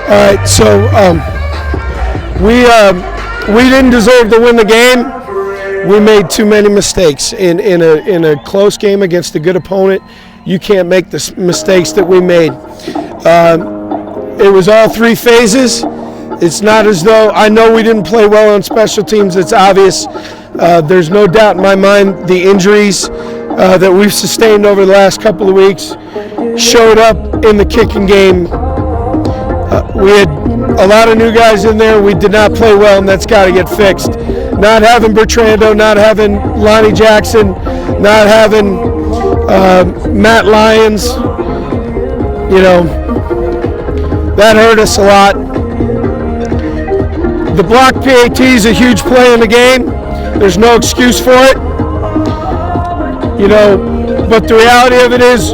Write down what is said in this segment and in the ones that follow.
All right, so we didn't deserve to win the game. We made too many mistakes in a close game against a good opponent. You can't make the mistakes that we made. It was all three phases. It's not as though I know we didn't play well on special teams. It's obvious. There's no doubt in my mind the injuries that we've sustained over the last couple of weeks showed up in the kicking game. We had a lot of new guys in there. We did not play well, and that's got to get fixed. Not having Bertrando, not having Lonnie Jackson, not having Matt Lyons, that hurt us a lot. The block PAT is a huge play in the game. There's no excuse for it. But the reality of it is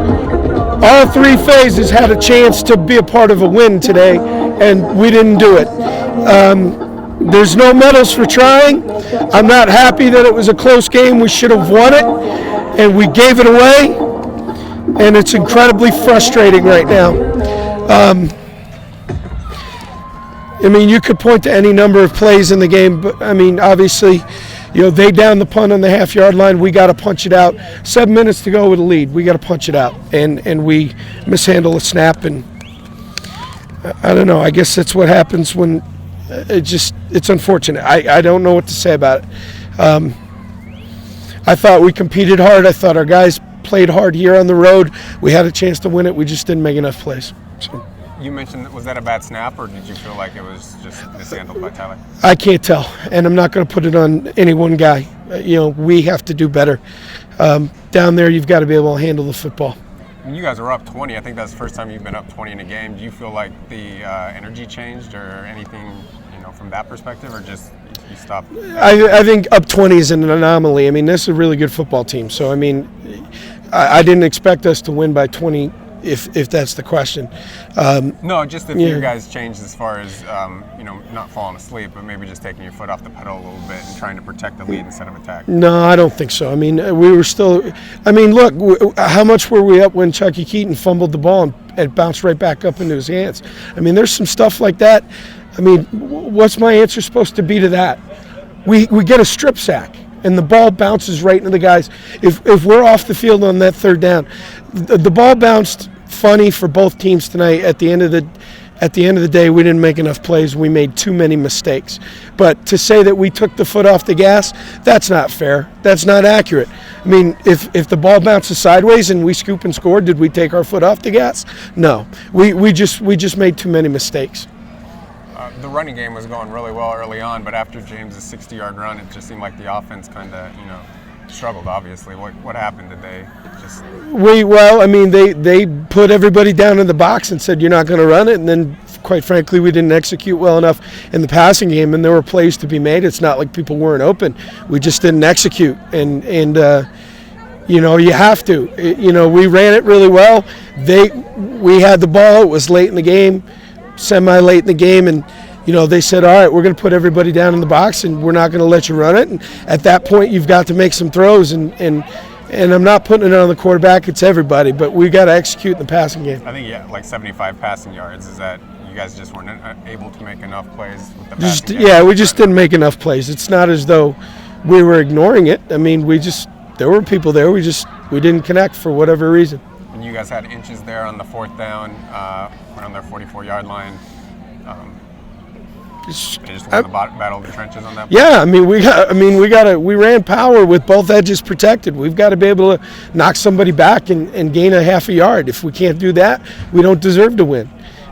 all three phases had a chance to be a part of a win today, and we didn't do it. There's no medals for trying. I'm not happy that it was a close game. We should have won it, and we gave it away, and it's incredibly frustrating right now. You could point to any number of plays in the game, but, obviously, they down the punt on the half-yard line. We got to punch it out. 7 minutes to go with a lead. We got to punch it out, and we mishandle a snap, and I don't know. I guess that's what happens when it's unfortunate. I don't know what to say about it. I thought we competed hard. I thought our guys played hard here on the road. We had a chance to win it. We just didn't make enough plays. So. You mentioned, was that a bad snap, or did you feel like it was just mishandled by Tyler? I can't tell, and I'm not going to put it on any one guy. We have to do better. Down there, you've got to be able to handle the football. You guys were up 20. I think that's the first time you've been up 20 in a game. Do you feel like the energy changed or anything, from that perspective, or just you stopped? I think up 20 is an anomaly. This is a really good football team. So, I didn't expect us to win by 20 if that's the question. No, just if you guys changed as far as, not falling asleep, but maybe just taking your foot off the pedal a little bit and trying to protect the lead instead of attack. No, I don't think so. We were still – look, how much were we up when Chucky Keaton fumbled the ball and it bounced right back up into his hands? There's some stuff like that. What's my answer supposed to be to that? We get a strip sack, and the ball bounces right into the guys. If we're off the field on that third down, the ball bounced funny for both teams tonight. At the end of the day, we didn't make enough plays. We made too many mistakes. But to say that we took the foot off the gas, that's not fair. That's not accurate. If the ball bounces sideways and we scoop and score, did we take our foot off the gas? No. We just made too many mistakes. The running game was going really well early on, but after James' 60-yard run, it just seemed like the offense kind of, struggled, obviously. What happened? Did they just... They put everybody down in the box and said, you're not going to run it, and then, quite frankly, we didn't execute well enough in the passing game, and there were plays to be made. It's not like people weren't open. We just didn't execute, and you have to. We ran it really well. We had the ball. It was late in the game, semi-late in the game, and they said, all right, we're going to put everybody down in the box and we're not going to let you run it. And at that point, you've got to make some throws. And I'm not putting it on the quarterback. It's everybody. But we got to execute in the passing game. I think, like 75 passing yards. Is that you guys just weren't able to make enough plays with the passing game? Yeah, we just didn't make enough plays. It's not as though we were ignoring it. There were people there. We didn't connect for whatever reason. And you guys had inches there on the fourth down, around their 44-yard line. They just won the battle of the trenches on that point. Yeah, we ran power with both edges protected. We've got to be able to knock somebody back and gain a half a yard. If we can't do that, we don't deserve to win.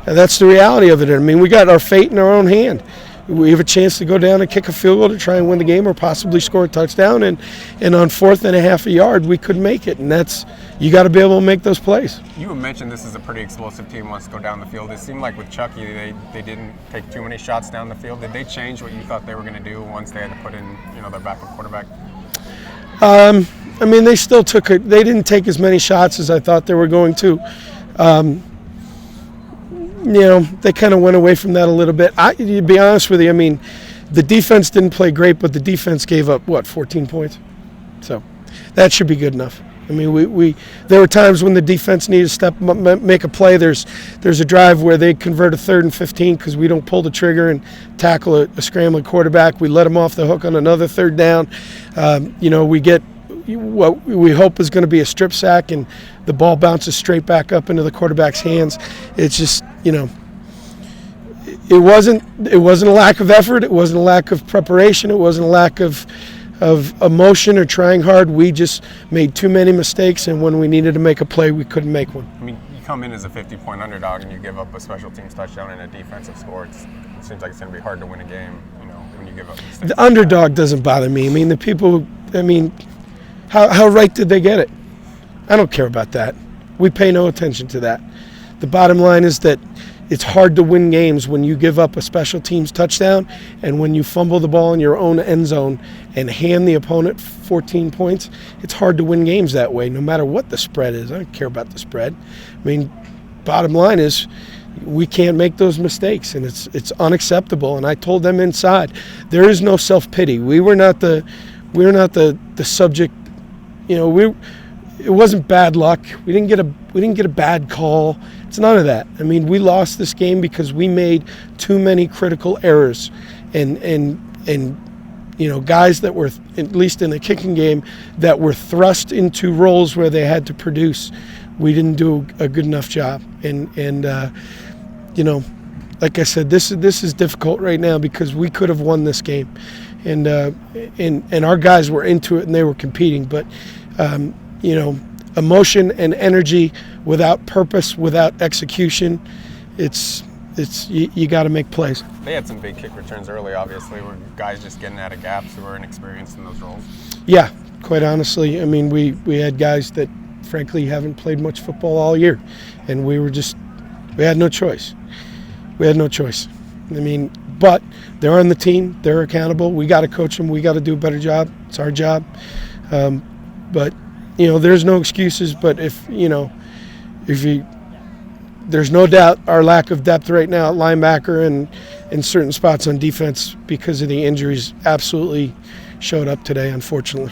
And that's the reality of it. We got our fate in our own hand. We have a chance to go down and kick a field goal to try and win the game or possibly score a touchdown. And on fourth and a half a yard, we couldn't make it. And you got to be able to make those plays. You mentioned this is a pretty explosive team, wants to go down the field. It seemed like with Chucky, they didn't take too many shots down the field. Did they change what you thought they were going to do once they had to put in, their backup quarterback? They still they didn't take as many shots as I thought they were going to. They kind of went away from that a little bit. To be honest with you, the defense didn't play great, but the defense gave up, 14 points? So that should be good enough. mean, we there were times when the defense needed to make a play. There's a drive where they convert a 3rd and 15 because we don't pull the trigger and tackle a scrambling quarterback. We let them off the hook on another 3rd down. We get what we hope is going to be a strip sack, and the ball bounces straight back up into the quarterback's hands. It's just, it wasn't a lack of effort. It wasn't a lack of preparation. It wasn't a lack of emotion or trying hard. We just made too many mistakes, and when we needed to make a play, we couldn't make one. I mean, you come in as a 50-point underdog and you give up a special teams touchdown and a defensive score. It seems like it's going to be hard to win a game, when you give up mistakes. The underdog doesn't bother me. I mean, the people, how right did they get it? I don't care about that. We pay no attention to that. The bottom line is that it's hard to win games when you give up a special teams touchdown and when you fumble the ball in your own end zone and hand the opponent 14 points. It's hard to win games that way, no matter what the spread is. I don't care about the spread. I mean, bottom line is we can't make those mistakes, and it's unacceptable. And I told them inside, there is no self-pity. We were not the subject. It wasn't bad luck. We didn't get a bad call. It's none of that. I mean, we lost this game because we made too many critical errors, and guys that were, at least in the kicking game, that were thrust into roles where they had to produce. We didn't do a good enough job, and like I said, this is difficult right now because we could have won this game, and our guys were into it and they were competing, but. Emotion and energy without purpose, without execution, you got to make plays. They had some big kick returns early, obviously, where guys just getting out of gaps who were inexperienced in those roles. Yeah, quite honestly. I mean, we had guys that, frankly, haven't played much football all year, and we had no choice. I mean, but they're on the team. They're accountable. We got to coach them. We got to do a better job. It's our job. But there's no excuses. But there's no doubt our lack of depth right now at linebacker and in certain spots on defense because of the injuries absolutely showed up today, unfortunately.